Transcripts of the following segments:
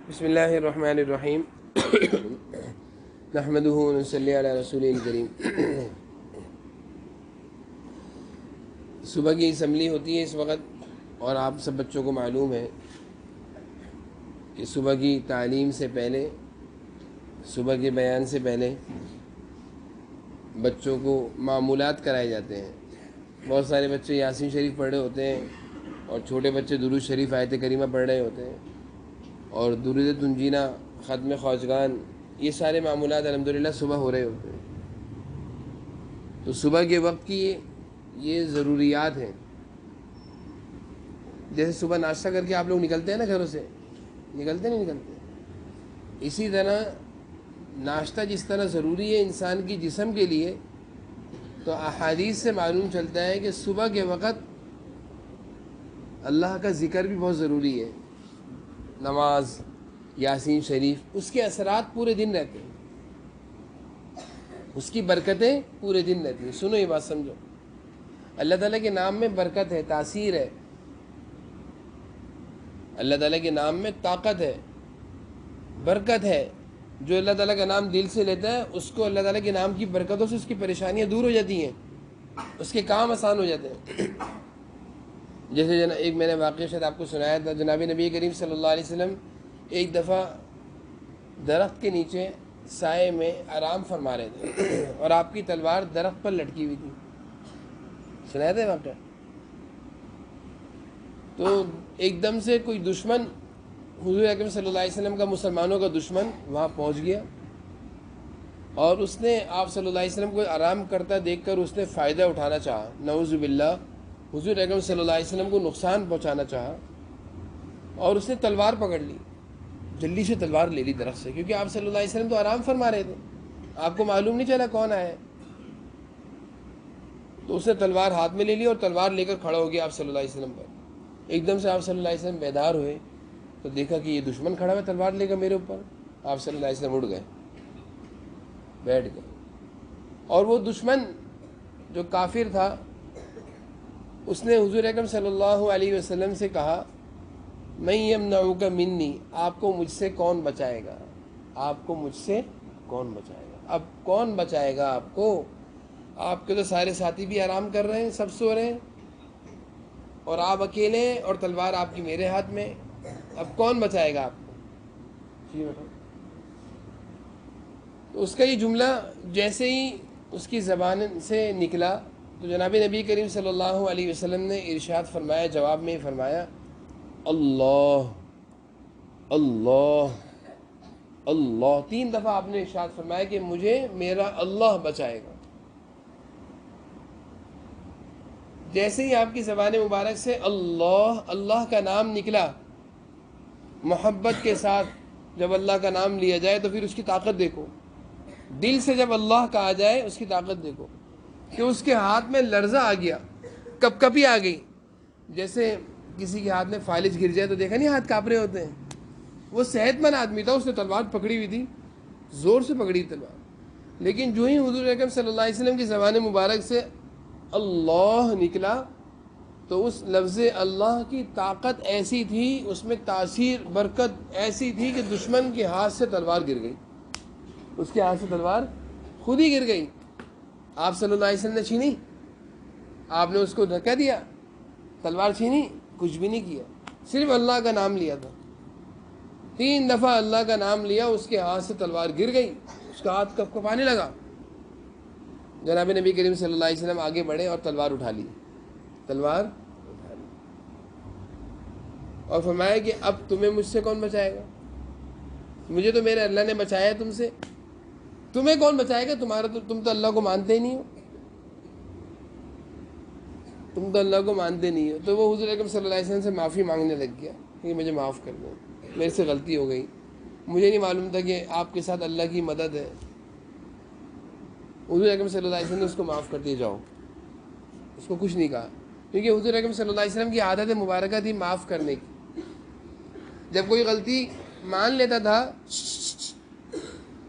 بسم اللہ الرحمن الرحیم نحمدہ ونصلی علی رسول الکریم۔ صبح کی اسمبلی ہوتی ہے اس وقت، اور آپ سب بچوں کو معلوم ہے کہ صبح کی تعلیم سے پہلے، صبح کے بیان سے پہلے بچوں کو معمولات کرائے جاتے ہیں۔ بہت سارے بچے یاسین شریف پڑھ رہے ہوتے ہیں، اور چھوٹے بچے درود شریف آیت کریمہ پڑھ رہے ہوتے ہیں، اور درود تنجینہ، ختم خواجگان، یہ سارے معمولات الحمدللہ صبح ہو رہے ہوتے ہیں۔ تو صبح کے وقت کی یہ ضروریات ہیں۔ جیسے صبح ناشتہ کر کے آپ لوگ نکلتے ہیں نا گھروں سے، نکلتے نہیں نکلتے، اسی طرح ناشتہ جس طرح ضروری ہے انسان کی جسم کے لیے، تو احادیث سے معلوم چلتا ہے کہ صبح کے وقت اللہ کا ذکر بھی بہت ضروری ہے۔ نماز، یاسین شریف، اس کے اثرات پورے دن رہتے ہیں، اس کی برکتیں پورے دن رہتی ہیں۔ سنو یہ بات سمجھو، اللہ تعالیٰ کے نام میں برکت ہے، تاثیر ہے، اللہ تعالیٰ کے نام میں طاقت ہے، برکت ہے۔ جو اللہ تعالیٰ کا نام دل سے لیتا ہے، اس کو اللہ تعالیٰ کے نام کی برکتوں سے اس کی پریشانیاں دور ہو جاتی ہیں، اس کے کام آسان ہو جاتے ہیں۔ جیسے ایک میں نے واقعہ شاید آپ کو سنایا تھا، جناب نبی کریم صلی اللہ علیہ وسلم ایک دفعہ درخت کے نیچے سائے میں آرام فرما رہے تھے، اور آپ کی تلوار درخت پر لٹکی ہوئی تھی۔ سنایا تھا واقعہ؟ تو ایک دم سے کوئی دشمن، حضور اکرم صلی اللہ علیہ وسلم کا مسلمانوں کا دشمن وہاں پہنچ گیا، اور اس نے آپ صلی اللہ علیہ وسلم کو آرام کرتا دیکھ کر اس نے فائدہ اٹھانا چاہا، نعوذ باللہ حضور اکرم صلی اللہ علیہ وسلم کو نقصان پہنچانا چاہا، اور اس نے تلوار پکڑ لی، جلدی سے تلوار لے لی درخت سے، کیونکہ آپ صلی اللہ علیہ وسلم تو آرام فرما رہے تھے، آپ کو معلوم نہیں چلا کون آیا ہے۔ تو اس نے تلوار ہاتھ میں لے لی اور تلوار لے کر کھڑا ہو گیا آپ صلی اللہ علیہ وسلم پر۔ ایک دم سے آپ صلی اللہ علیہ وسلم بیدار ہوئے تو دیکھا کہ یہ دشمن کھڑا ہے تلوار لے کر میرے اوپر۔ آپ صلی اللہ علیہ وسلم اٹھ گئے، بیٹھ گئے، اور وہ دشمن جو کافر تھا، اس نے حضور اکرم صلی اللہ علیہ وسلم سے کہا، من یمنعک منی، آپ کو مجھ سے کون بچائے گا، آپ کو مجھ سے کون بچائے گا؟ اب کون بچائے گا آپ کو؟ آپ کے تو سارے ساتھی بھی آرام کر رہے ہیں، سب سو رہے ہیں، اور آپ اکیلے ہیں، اور تلوار آپ کی میرے ہاتھ میں، اب کون بچائے گا آپ کو؟ جی بتاؤ۔ تو اس کا یہ جملہ جیسے ہی اس کی زبان سے نکلا تو جناب نبی کریم صلی اللہ علیہ وسلم نے ارشاد فرمایا، جواب میں فرمایا، اللہ اللہ اللہ، 3 دفعہ آپ نے ارشاد فرمایا کہ مجھے میرا اللہ بچائے گا۔ جیسے ہی آپ کی زبان مبارک سے اللہ اللہ کا نام نکلا، محبت کے ساتھ جب اللہ کا نام لیا جائے تو پھر اس کی طاقت دیکھو، دل سے جب اللہ کا آ جائے اس کی طاقت دیکھو، کہ اس کے ہاتھ میں لرزہ آ گیا، کپ کپی آ گئی۔ جیسے کسی کے ہاتھ میں فالج گر جائے تو دیکھا نہیں ہاتھ کانپ رہے ہوتے ہیں۔ وہ صحت مند آدمی تھا، اس نے تلوار پکڑی ہوئی تھی، زور سے پکڑی تلوار، لیکن جو ہی حضور اکرم صلی اللہ علیہ وسلم کی زبان مبارک سے اللہ نکلا تو اس لفظ اللہ کی طاقت ایسی تھی، اس میں تاثیر برکت ایسی تھی کہ دشمن کے ہاتھ سے تلوار گر گئی، اس کے ہاتھ سے تلوار خود ہی گر گئی۔ آپ صلی اللہ علیہ وسلم نے چھینی؟ آپ نے اس کو دھکا دیا؟ تلوار چھینی؟ کچھ بھی نہیں کیا، صرف اللہ کا نام لیا تھا۔ 3 دفعہ اللہ کا نام لیا، اس کے ہاتھ سے تلوار گر گئی، اس کا ہاتھ کپ کپانے لگا۔ جناب نبی کریم صلی اللہ علیہ وسلم آگے بڑھے اور تلوار اٹھا لی، تلوار اٹھا لی، اور فرمایا کہ اب تمہیں مجھ سے کون بچائے گا؟ مجھے تو میرے اللہ نے بچایا تم سے، تمہیں کون بچائے گا؟ تم تو اللہ کو مانتے ہی نہیں ہو، تم تو اللہ کو مانتے نہیں ہو۔ تو وہ حضور اکرم صلی اللہ علیہ وسلم سے معافی مانگنے لگ گیا کہ مجھے معاف کر دو، میرے سے غلطی ہو گئی، مجھے نہیں معلوم تھا کہ آپ کے ساتھ اللہ کی مدد ہے۔ حضور اکرم صلی اللہ علیہ وسلم نے اس کو معاف کر دیا، جاؤ، اس کو کچھ نہیں کہا، کیونکہ حضور اکرم صلی اللہ علیہ وسلم کی عادت مبارکہ تھی معاف کرنے کی۔ جب کوئی غلطی مان لیتا تھا،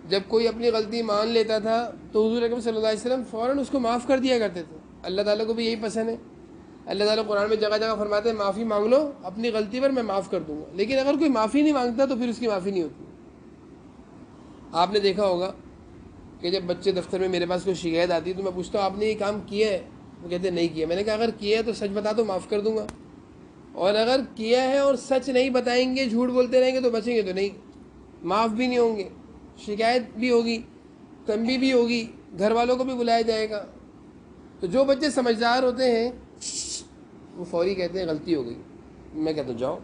جب کوئی اپنی غلطی مان لیتا تھا تو حضور اکرم صلی اللہ علیہ وسلم فوراً اس کو معاف کر دیا کرتے تھے۔ اللہ تعالیٰ کو بھی یہی پسند ہے، اللہ تعالیٰ قرآن میں جگہ جگہ فرماتے ہیں معافی مانگ لو اپنی غلطی پر، میں معاف کر دوں گا. لیکن اگر کوئی معافی نہیں مانگتا تو پھر اس کی معافی نہیں ہوتی. آپ نے دیکھا ہوگا کہ جب بچے دفتر میں میرے پاس کوئی شکایت آتی ہے تو میں پوچھتا ہوں آپ نے یہ کام کیا ہے؟ وہ کہتے ہیں نہیں کیا. میں نے کہا اگر کیا ہے تو سچ بتا دو، معاف کر دوں گا. اور اگر کیا ہے اور سچ نہیں بتائیں گے، جھوٹ بولتے رہیں گے تو بچیں گے تو نہیں، معاف بھی نہیں ہوں گے، شکایت بھی ہوگی، تنبیہ بھی ہوگی، گھر والوں کو بھی بلایا جائے گا. تو جو بچے سمجھدار ہوتے ہیں وہ فوری کہتے ہیں غلطی ہو گئی. میں کہتا ہوں جاؤ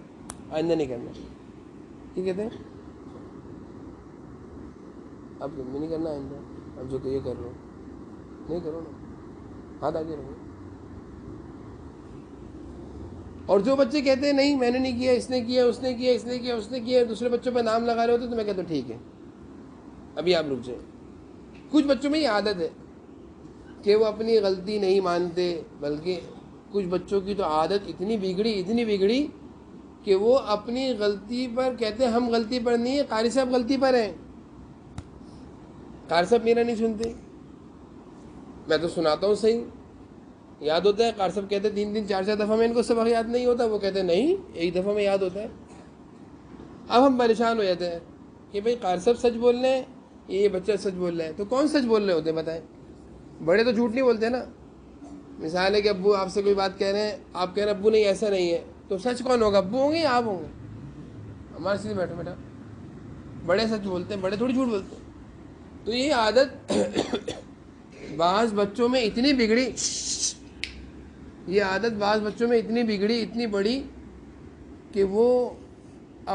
آئندہ نہیں کرنا. یہ کہتے ہیں اب تم بھی نہیں کرنا آئندہ، اب جو کہ یہ کر رہے ہو نہیں کرو نا، ہاتھ آگے رہو. اور جو بچے کہتے ہیں نہیں میں نے نہیں کیا، اس نے کیا، اس نے کیا، اس نے کیا، اس نے کیا، دوسرے بچوں پہ نام لگا رہے ہوتے تو میں کہتا ہوں ٹھیک ہے ابھی آپ رک جائیں. کچھ بچوں میں یہ عادت ہے کہ وہ اپنی غلطی نہیں مانتے، بلکہ کچھ بچوں کی تو عادت اتنی بگڑی کہ وہ اپنی غلطی پر کہتے ہیں ہم غلطی پر نہیں ہیں، قاری صاحب غلطی پر ہیں. قاری صاحب میرا نہیں سنتے، میں تو سناتا ہوں صحیح، یاد ہوتا ہے. قاری صاحب کہتے ہیں 3 4 دفعہ میں ان کو سبق یاد نہیں ہوتا، وہ کہتے ہیں نہیں ایک دفعہ میں یاد ہوتا ہے. اب ہم پریشان ہو جاتے ہیں کہ بھئی قاری صاحب سچ بول رہے ہیں، یہ بچہ سچ بول رہا ہے. تو کون سچ بول رہے ہوتے ہیں بتائیں؟ بڑے تو جھوٹ نہیں بولتے نا. مثال ہے کہ ابو آپ سے کوئی بات کہہ رہے ہیں، آپ کہہ رہے ہیں ابو نہیں ایسا نہیں ہے، تو سچ کون ہوگا؟ ابو ہوں گے یا آپ ہوں گے؟ ہمارے سیدھے بیٹھو بیٹا، بڑے سچ بولتے ہیں، بڑے تھوڑی جھوٹ بولتے ہیں. تو یہ عادت بعض بچوں میں اتنی بگڑی، یہ عادت بعض بچوں میں اتنی بگڑی، اتنی بڑی کہ وہ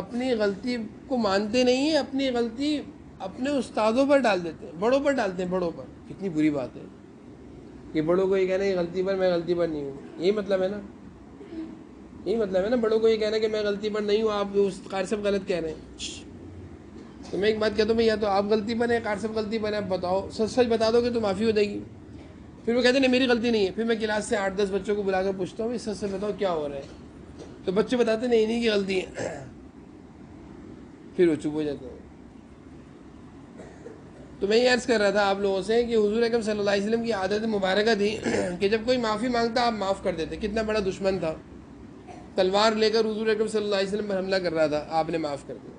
اپنی غلطی کو مانتے نہیں ہیں، اپنی غلطی اپنے استادوں پر ڈال دیتے ہیں، بڑوں پر ڈالتے ہیں، بڑوں پر. کتنی بری بات ہے کہ بڑوں کو یہ کہنا ہے غلطی پر میں غلطی پر نہیں ہوں. یہی مطلب ہے نا، یہی مطلب ہے نا بڑوں کو یہ کہنا ہے کہ میں غلطی پر نہیں ہوں، آپ اس قاری صاحب غلط کہہ رہے ہیں. تو میں ایک بات کہتا ہوں بھئی یا تو آپ غلطی پر ہیں، قاری صاحب غلطی پر ہیں، آپ بتاؤ، سچ بتا دو گے تو معافی ہو جائے گی. پھر وہ کہتے ہیں نہیں میری غلطی نہیں ہے. پھر میں کلاس سے 8 10 بچوں کو بلا کر پوچھتا ہوں سچ بتاؤ کیا ہو رہا ہے، تو بچے بتاتے نہیں انہیں کی غلطی ہے. پھر وہ چپ ہو جاتے ہیں. تو میں یہ عرض کر رہا تھا آپ لوگوں سے کہ حضور اکرم صلی اللہ علیہ وسلم کی عادت مبارکہ تھی کہ جب کوئی معافی مانگتا آپ معاف کر دیتے. کتنا بڑا دشمن تھا، تلوار لے کر حضور اکرم صلی اللہ علیہ وسلم پر حملہ کر رہا تھا، آپ نے معاف کر دیا.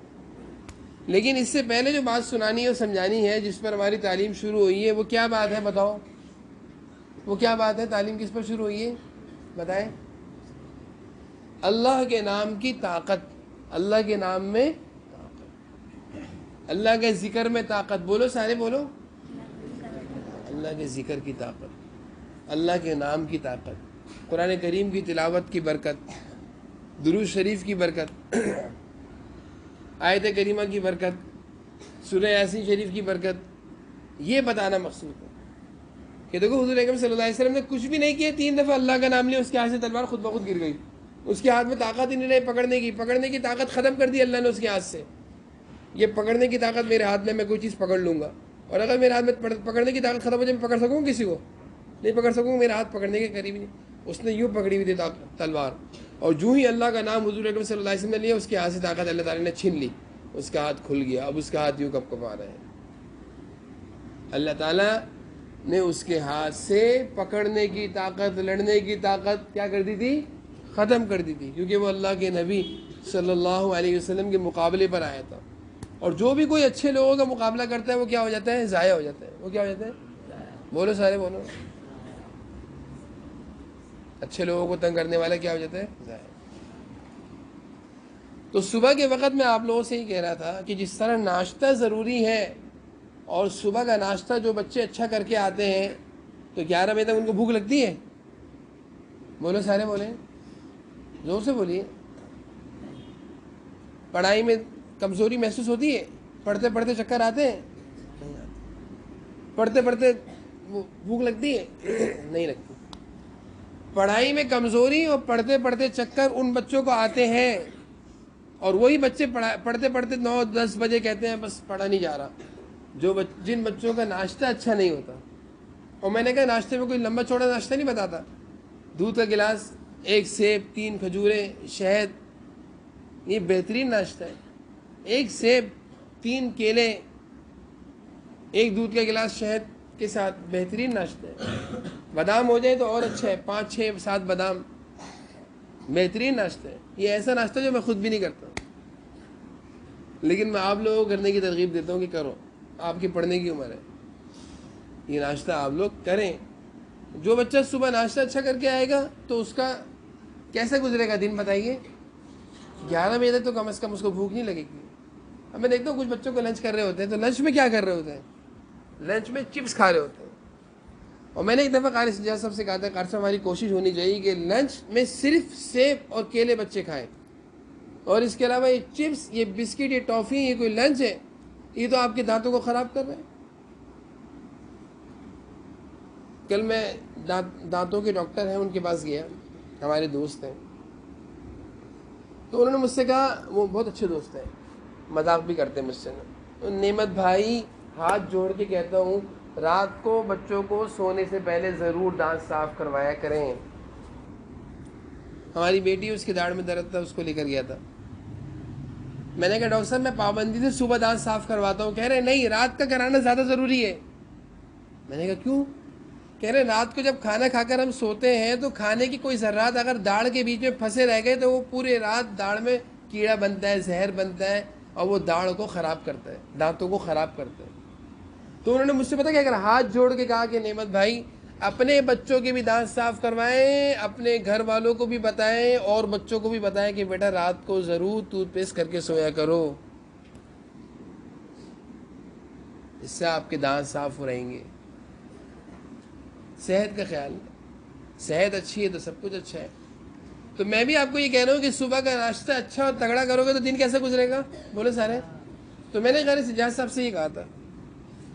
لیکن اس سے پہلے جو بات سنانی اور سمجھانی ہے، جس پر ہماری تعلیم شروع ہوئی ہے، وہ کیا بات ہے بتاؤ؟ وہ کیا بات ہے؟ تعلیم کس پر شروع ہوئی ہے بتائیں؟ اللہ کے نام کی طاقت، اللہ کے نام میں طاقت، اللہ کے ذکر میں طاقت. بولو سارے بولو، اللہ کے ذکر کی طاقت، اللہ کے نام کی طاقت، قرآن کریم کی تلاوت کی برکت، درود شریف کی برکت، آیت کریمہ کی برکت، سورہ یاسین شریف کی برکت. یہ بتانا مقصود ہے کہ دیکھو حضور اکرم صلی اللہ علیہ وسلم نے کچھ بھی نہیں کیا، 3 دفعہ اللہ کا نام لیا، اس کے ہاتھ سے تلوار خود بخود گر گئی. اس کے ہاتھ میں طاقت ہی نہیں رہی پکڑنے کی طاقت ختم کر دی اللہ نے اس کے ہاتھ سے. یہ پکڑنے کی طاقت میرے ہاتھ میں کوئی چیز پکڑ لوں گا، اور اگر میرے ہاتھ میں پکڑنے کی طاقت ختم ہو جائے میں پکڑ سکوں کسی کو؟ نہیں پکڑ سکوں. میرا ہاتھ پکڑنے کے قریب نہیں. اس نے یوں پکڑی ہوئی تھی تلوار، اور جو ہی اللہ کا نام حضور اکرم صلی اللہ علیہ وسلم نے لیا، اس کے ہاتھ سے طاقت اللہ تعالیٰ نے چھین لی، اس کا ہاتھ کھل گیا. اب اس کا ہاتھ یوں کب کب آ رہا ہے. اللہ تعالیٰ نے اس کے ہاتھ سے پکڑنے کی طاقت، لڑنے کی طاقت کیا کر دی تھی؟ ختم کر دی تھی، کیونکہ وہ اللہ کے نبی صلی اللہ علیہ وسلم کے مقابلے پر آیا تھا. اور جو بھی کوئی اچھے لوگوں کا مقابلہ کرتا ہے وہ کیا ہو جاتا ہے؟ ضائع ہو جاتا ہے. وہ کیا ہو جاتا ہے؟ بولو سارے بولو. اچھے لوگوں کو تنگ کرنے والا کیا ہو جاتا ہے؟ ضائع. تو صبح کے وقت میں آپ لوگوں سے ہی کہہ رہا تھا کہ جس طرح ناشتہ ضروری ہے، اور صبح کا ناشتہ جو بچے اچھا کر کے آتے ہیں تو 11 بجے تک ان کو بھوک لگتی ہے. بولو سارے بولیں، زور سے بولیے. پڑھائی میں کمزوری محسوس ہوتی ہے؟ پڑھتے پڑھتے چکر آتے ہیں؟ نہیں آتے. پڑھتے پڑھتے بھوک لگتی ہے؟ نہیں لگتی. پڑھائی میں کمزوری اور پڑھتے پڑھتے چکر ان بچوں کو آتے ہیں، اور وہی بچے پڑھتے پڑھتے 9 10 بجے کہتے ہیں بس پڑھا نہیں جا رہا. جن بچوں کا ناشتہ اچھا نہیں ہوتا. اور میں نے کہا ناشتے میں کوئی لمبا چوڑا ناشتہ نہیں بتاتا. دودھ کا گلاس، 1 سیب، 3 کھجوریں، شہد، یہ بہترین ناشتہ ہے. 1 سیب، 3 کیلے، 1 دودھ کا گلاس شہد کے ساتھ بہترین ناشتہ ہے. بادام ہو جائے تو اور اچھا ہے، 5 6 7 بادام. بہترین ناشتہ ہے یہ، ایسا ناشتہ جو میں خود بھی نہیں کرتا، لیکن میں آپ لوگوں کو کرنے کی ترغیب دیتا ہوں کہ کرو، آپ کی پڑھنے کی عمر ہے، یہ ناشتہ آپ لوگ کریں۔ جو بچہ صبح ناشتہ اچھا کر کے آئے گا تو اس کا کیسے گزرے گا دن بتائیے؟ 11 بجے تک تو کم از کم اس کو بھوک نہیں لگے گی۔ اب میں دیکھتا ہوں کچھ بچوں کو لنچ کر رہے ہوتے ہیں تو لنچ میں کیا کر رہے ہوتے ہیں؟ لنچ میں چپس کھا رہے ہوتے ہیں۔ اور میں نے ایک دفعہ قاری سجاد صاحب سے کہا تھا، قاری صاحب ہماری کوشش ہونی چاہیے کہ لنچ میں صرف سیب اور کیلے بچے کھائیں، اور اس کے علاوہ یہ چپس، یہ بسکٹ، یہ ٹافی، یہ کوئی لنچ ہے؟ یہ تو آپ کے دانتوں کو خراب کر رہے ہیں۔ کل میں دانتوں کے ڈاکٹر ہیں ان کے پاس گیا، ہمارے دوست ہیں، تو انہوں نے مجھ سے کہا، وہ بہت اچھے دوست ہیں، مذاق بھی کرتے ہیں مجھ سے، نعمت بھائی ہاتھ جوڑ کے کہتا ہوں رات کو بچوں کو سونے سے پہلے ضرور دانت صاف کروایا کریں۔ ہماری بیٹی اس کی داڑھ میں درد تھا، اس کو لے کر گیا تھا، میں نے کہا ڈاکٹر صاحب میں پابندی سے صبح دانت صاف کرواتا ہوں، کہہ رہے نہیں رات کا کرانا زیادہ ضروری ہے۔ میں نے کہا کیوں؟ کہہ رہے رات کو جب کھانا کھا کر ہم سوتے ہیں تو کھانے کی کوئی ذرات اگر داڑھ کے بیچ میں پھنسے رہ گئے تو وہ پورے رات داڑھ میں کیڑا بنتا ہے، زہر بنتا ہے، اور وہ داڑھ کو خراب کرتا ہے، دانتوں کو خراب کرتا ہے۔ تو انہوں نے مجھ سے پتہ کیا کرا، ہاتھ جوڑ کے کہا کہ نعمت بھائی اپنے بچوں کے بھی دانت صاف کروائیں، اپنے گھر والوں کو بھی بتائیں اور بچوں کو بھی بتائیں کہ بیٹا رات کو ضرور ٹوتھ پیسٹ کر کے سویا کرو، اس سے آپ کے دانت صاف ہو رہیں گے۔ صحت کا خیال، صحت اچھی ہے تو سب کچھ اچھا ہے۔ تو میں بھی آپ کو یہ کہہ رہا ہوں کہ صبح کا ناشتہ اچھا اور تگڑا کرو گے تو دن کیسے گزرے گا؟ بولے سارے۔ تو میں نے قاری سجاد صاحب سے یہ کہا تھا،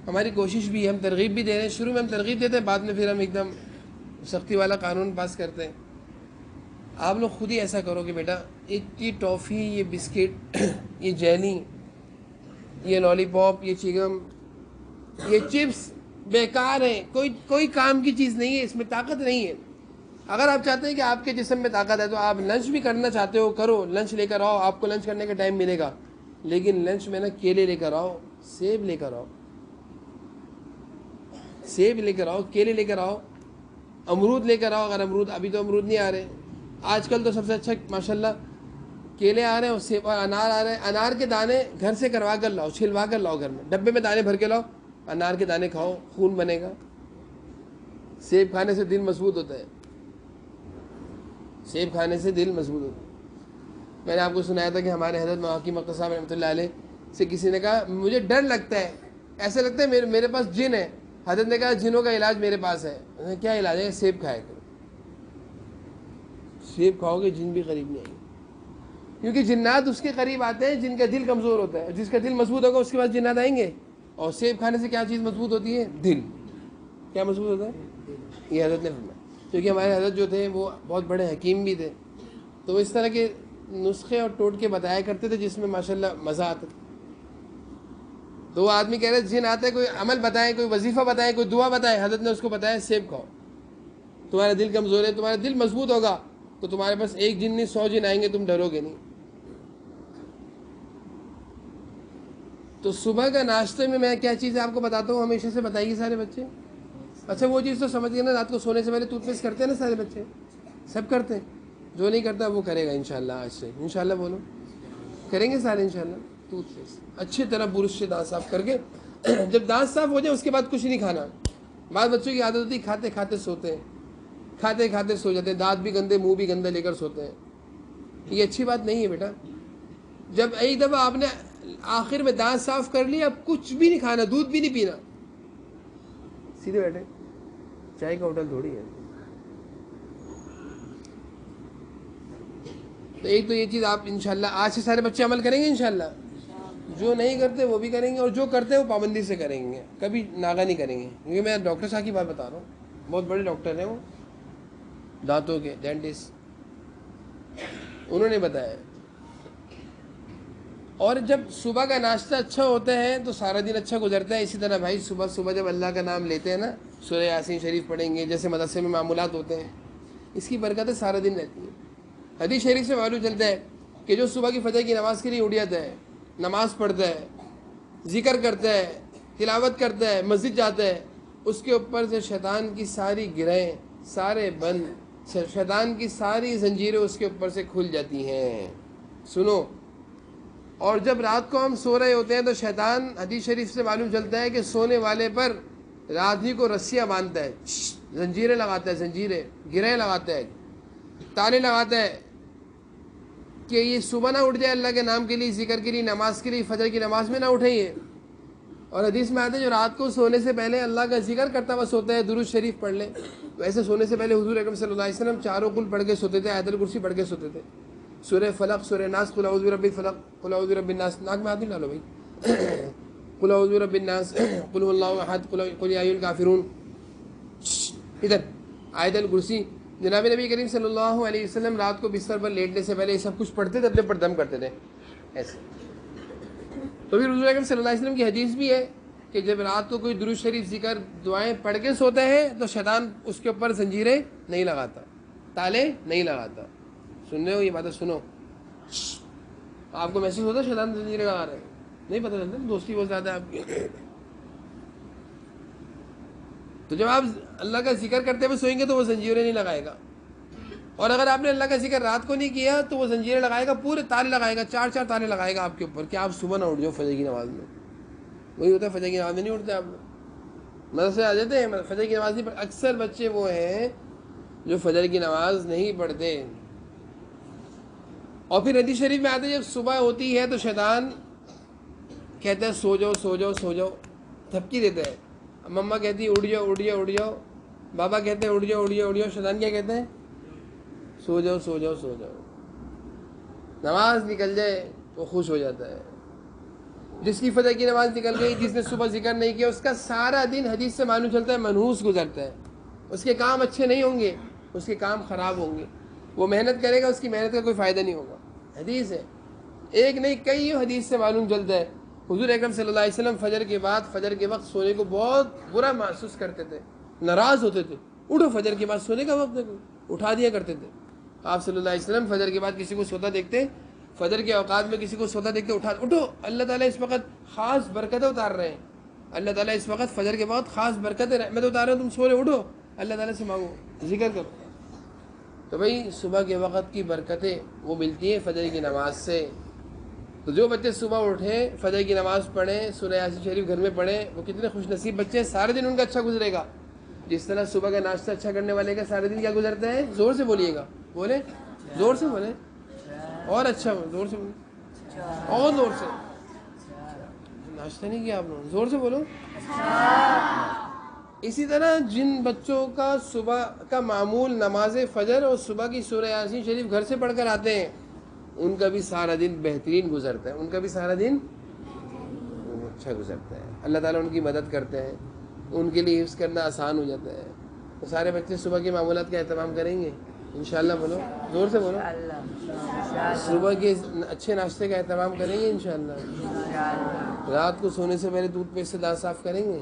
ہماری کوشش بھی ہے، ہم ترغیب بھی دے رہے ہیں، شروع میں ہم ترغیب دیتے ہیں، بعد میں پھر ہم ایک دم سختی والا قانون پاس کرتے ہیں۔ آپ لوگ خود ہی ایسا کرو کہ بیٹا یہ ٹافی، یہ بسکٹ، یہ جیلی، یہ لالی پاپ، یہ چگم، یہ چپس بیکار ہیں، کوئی کام کی چیز نہیں ہے، اس میں طاقت نہیں ہے۔ اگر آپ چاہتے ہیں کہ آپ کے جسم میں طاقت ہے تو آپ لنچ بھی کرنا چاہتے ہو کرو، لنچ لے کر آؤ، آپ کو لنچ کرنے کا ٹائم ملے گا، لیکن لنچ میں نا کیلے لے کر آؤ، سیب لے کر آؤ، سیب لے کر آؤ، کیلے لے کر آؤ، امرود لے کر آؤ، اگر امرود، ابھی تو امرود نہیں آ رہے، آج کل تو سب سے اچھا ماشاءاللہ کیلے آ رہے ہیں اور سیب اور انار آ رہے ہیں۔ انار کے دانے گھر سے کروا کر لاؤ، چھلوا کر لاؤ، گھر میں ڈبے میں دانے بھر کے لاؤ، انار کے دانے کھاؤ، خون بنے گا۔ سیب کھانے سے دل مضبوط ہوتا ہے، سیب کھانے سے دل مضبوط ہوتا ہے۔ میں نے آپ کو سنایا تھا کہ ہمارے حضرت مواقع مکہ صاحب رحمۃ اللہ علیہ سے کسی نے کہا مجھے ڈر لگتا ہے، ایسا لگتا ہے میرے پاس جن ہے۔ حضرت نے کہا جنوں کا علاج میرے پاس ہے۔ انہوں نے کیا علاج ہے؟ سیب کھایا کرو، سیب کھاؤ گے جن بھی قریب نہیں آئیں گے، کیونکہ جنات اس کے قریب آتے ہیں جن کا دل کمزور ہوتا ہے، جس کا دل مضبوط ہوگا اس کے پاس جنات آئیں گے۔ اور سیب کھانے سے کیا چیز مضبوط ہوتی ہے؟ دل۔ کیا مضبوط ہوتا ہے؟ یہ حضرت نے فرمایا، کیونکہ ہمارے حضرت جو تھے وہ بہت بڑے حکیم بھی تھے، تو وہ اس طرح کے نسخے اور ٹوٹکے بتایا کرتے تھے جس میں ماشاءاللہ مزہ آتا تھا۔ تو وہ آدمی کہہ رہے جن آتے کوئی عمل بتائیں، کوئی وظیفہ بتائیں، کوئی دعا بتائیں، حضرت نے اس کو بتایا سیب کھاؤ، تمہارا دل کمزور ہے، تمہارا دل مضبوط ہوگا تو تمہارے پاس ایک جن نہیں 100 جن آئیں گے، تم ڈرو گے نہیں۔ تو صبح کا ناشتے میں کیا چیز ہے آپ کو بتاتا ہوں، ہمیشہ سے بتائیے سارے بچے۔ اچھا وہ چیز تو سمجھ گئے نا، رات کو سونے سے پہلے ٹوتھ پیسٹ کرتے ہیں نا سارے بچے، سب کرتے ہیں، جو نہیں کرتا وہ کرے گا انشاءاللہ، آج سے انشاءاللہ بولو، کریں گے سارے انشاءاللہ ٹوتھ پیسٹ اچھی طرح برش سے دانت صاف کر کے۔ جب دانت صاف ہو جائے اس کے بعد کچھ نہیں کھانا۔ بعض بچوں کی عادت ہوتی ہے کھاتے کھاتے سوتے ہیں، کھاتے کھاتے سو جاتے ہیں، دانت بھی گندے، منہ بھی گندہ لے کر سوتے ہیں، یہ اچھی بات نہیں ہے بیٹا۔ جب ایک دفعہ آپ نے آخر میں دانت صاف کر لی، اب کچھ بھی نہیں کھانا، دودھ بھی نہیں پینا، سیدھے بیٹھے، چائے کا ہوٹل تھوڑی ہے۔ تو ایک تو یہ چیز آپ انشاءاللہ آج سے سارے بچے عمل کریں گے انشاءاللہ، جو نہیں کرتے وہ بھی کریں گے، اور جو کرتے ہیں وہ پابندی سے کریں گے، کبھی ناغہ نہیں کریں گے، کیونکہ میں ڈاکٹر صاحب کی بات بتا رہا ہوں، بہت بڑے ڈاکٹر ہیں وہ، دانتوں کے ڈینٹسٹ، انہوں نے بتایا۔ اور جب صبح کا ناشتہ اچھا ہوتا ہے تو سارا دن اچھا گزرتا ہے۔ اسی طرح بھائی صبح صبح جب اللہ کا نام لیتے ہیں نا، سورہ یاسین شریف پڑھیں گے، جیسے مدرسے میں معمولات ہوتے ہیں، اس کی برکتیں سارا دن رہتی ہیں۔ حدیث شریف سے معلوم چلتا ہے کہ جو صبح کی فجر کی نماز کے لیے اٹھ جاتا ہے، نماز پڑھتا ہے، ذکر کرتا ہے، تلاوت کرتا ہے، مسجد جاتا ہے، اس کے اوپر سے شیطان کی ساری گرہیں، سارے بند، شیطان کی ساری زنجیریں اس کے اوپر سے کھل جاتی ہیں. سنو، اور جب رات کو ہم سو رہے ہوتے ہیں تو شیطان، حدیث شریف سے معلوم چلتا ہے کہ سونے والے پر رات ہی کو رسیاں باندھتا ہے، زنجیریں لگاتا ہے، زنجیریں، گرہیں لگاتا ہے، تالے لگاتا ہے کہ یہ صبح نہ اٹھ جائے اللہ کے نام کے لیے، ذکر کے لیے، نماز کے لیے، فجر کی نماز میں نہ اٹھیں یہ. اور حدیث میں آتا ہے جو رات کو سونے سے پہلے اللہ کا ذکر کرتا ہوا سوتا ہے، درود شریف پڑھ لے. ویسے سونے سے پہلے حضور اکرم صلی اللہ علیہ وسلم چاروں کل پڑھ کے سوتے تھے، آیت الکرسی پڑھ کے سوتے تھے، سورہ فلق، سورہ ناس، قل اعوذ برب الفلق، قل اعوذ برب الناس. ناک میں ہاتھ نہیں ڈالو بھائی. قل اعوذ برب الناس، قل هو اللہ احد، قل یا ایھا الکافرون. ادھر آیت الکرسی. جناب نبی کریم صلی اللہ علیہ وسلم رات کو بستر پر لیٹنے سے پہلے یہ سب کچھ پڑھتے تھے، اپنے پر دم کرتے تھے ایسے. تو پھر حضور اکرم صلی اللہ علیہ وسلم کی حدیث بھی ہے کہ جب رات کو کوئی درود شریف ذکر دعائیں پڑھ کے سوتا ہے تو شیطان اس کے اوپر زنجیریں نہیں لگاتا، تالے نہیں لگاتا. سن رہے ہو یہ باتیں؟ سنو. آپ کو محسوس ہوتا ہے شیطان زنجیریں لگا رہے ہیں؟ نہیں پتہ چلتا، دوستی بہت زیادہ ہے آپ کی. تو جب آپ اللہ کا ذکر کرتے ہوئے سوئیں گے تو وہ زنجیریں نہیں لگائے گا. اور اگر آپ نے اللہ کا ذکر رات کو نہیں کیا تو وہ زنجیریں لگائے گا، پورے تالے لگائے گا، 4 تالے لگائے گا آپ کے اوپر کہ آپ صبح نہ اٹھ جاؤ فجر کی نماز میں. وہی ہوتا ہے، فجر کی نماز میں نہیں اٹھتے آپ لوگ، مدرسے آ جاتے ہیں، فجر کی نماز نہیں پڑھتے. اکثر بچے وہ ہیں جو فجر کی نماز نہیں پڑھتے. اور پھر حدیث شریف میں آتے ہیں جب صبح ہوتی ہے تو شیطان کہتا ہے سو جاؤ سو جاؤ سو جاؤ، دھمکی دیتا ہے. مما کہتی ہے اٹھ جاؤ اٹھ جاؤ اٹھ جاؤ، بابا کہتے ہیں اٹھ جاؤ اٹھ جاؤ اٹھ جاؤ. شیطان کیا کہتے ہیں؟ سو جاؤ سو جاؤ سو جاؤ. نماز نکل جائے وہ خوش ہو جاتا ہے. جس کی فجر کی نماز نکل گئی، جس نے صبح ذکر نہیں کیا، اس کا سارا دن حدیث سے معلوم چلتا ہے منحوس گزرتا ہے. اس کے کام اچھے نہیں ہوں گے، اس کے کام خراب ہوں گے. وہ محنت کرے گا، اس کی محنت کا کوئی فائدہ نہیں ہوگا. حدیث ہے، ایک نہیں کئی حدیث سے معلوم چلتا ہے. حضور اکرم صلی اللہ علیہ وسلم فجر کے بعد، فجر کے وقت سونے کو بہت برا محسوس کرتے تھے، ناراض ہوتے تھے. اٹھو فجر کے بعد سونے کا وقت ہے، اٹھا دیا کرتے تھے. آپ صلی اللہ علیہ وسلم فجر کے بعد کسی کو سوتا دیکھتے، فجر کے اوقات میں کسی کو سوتا دیکھتے اٹھو، اللہ تعالیٰ اس وقت خاص برکتیں اتار رہے ہیں. اللہ تعالیٰ اس وقت فجر کے بعد خاص برکتیں رحمت اتار رہے ہیں، تم سو رہے، اٹھو اللہ تعالیٰ سے مانگو، ذکر کرو. تو بھائی صبح کے وقت کی برکتیں وہ ملتی ہیں فجر کی نماز سے. تو جو بچے صبح اٹھیں، فجر کی نماز پڑھیں، سورہ یاسین شریف گھر میں پڑھیں، وہ کتنے خوش نصیب بچے ہیں، سارے دن ان کا اچھا گزرے گا. جس طرح صبح کا ناشتہ اچھا کرنے والے کا سارے دن کیا گزرتا ہے؟ زور سے بولیے گا، بولے زور سے بولے، اور اچھا زور سے بولے، اور زور سے. ناشتہ نہیں کیا آپ نے؟ زور سے بولو. اسی طرح جن بچوں کا صبح کا معمول نماز فجر اور صبح کی سورہ یاسین شریف گھر سے پڑھ کر آتے ہیں، ان کا بھی سارا دن بہترین گزرتا ہے، ان کا بھی سارا دن اچھا گزرتا ہے. اللہ تعالیٰ ان کی مدد کرتے ہیں، ان کے لیے حفظ کرنا آسان ہو جاتا ہے. تو سارے بچے صبح کے معمولات کا اہتمام کریں گے انشاءاللہ. بولو زور سے بولو. صبح کے اچھے ناشتے کا اہتمام کریں گے انشاءاللہ. رات کو سونے سے پہلے ٹوتھ پیسٹ سے دانت صاف کریں گے.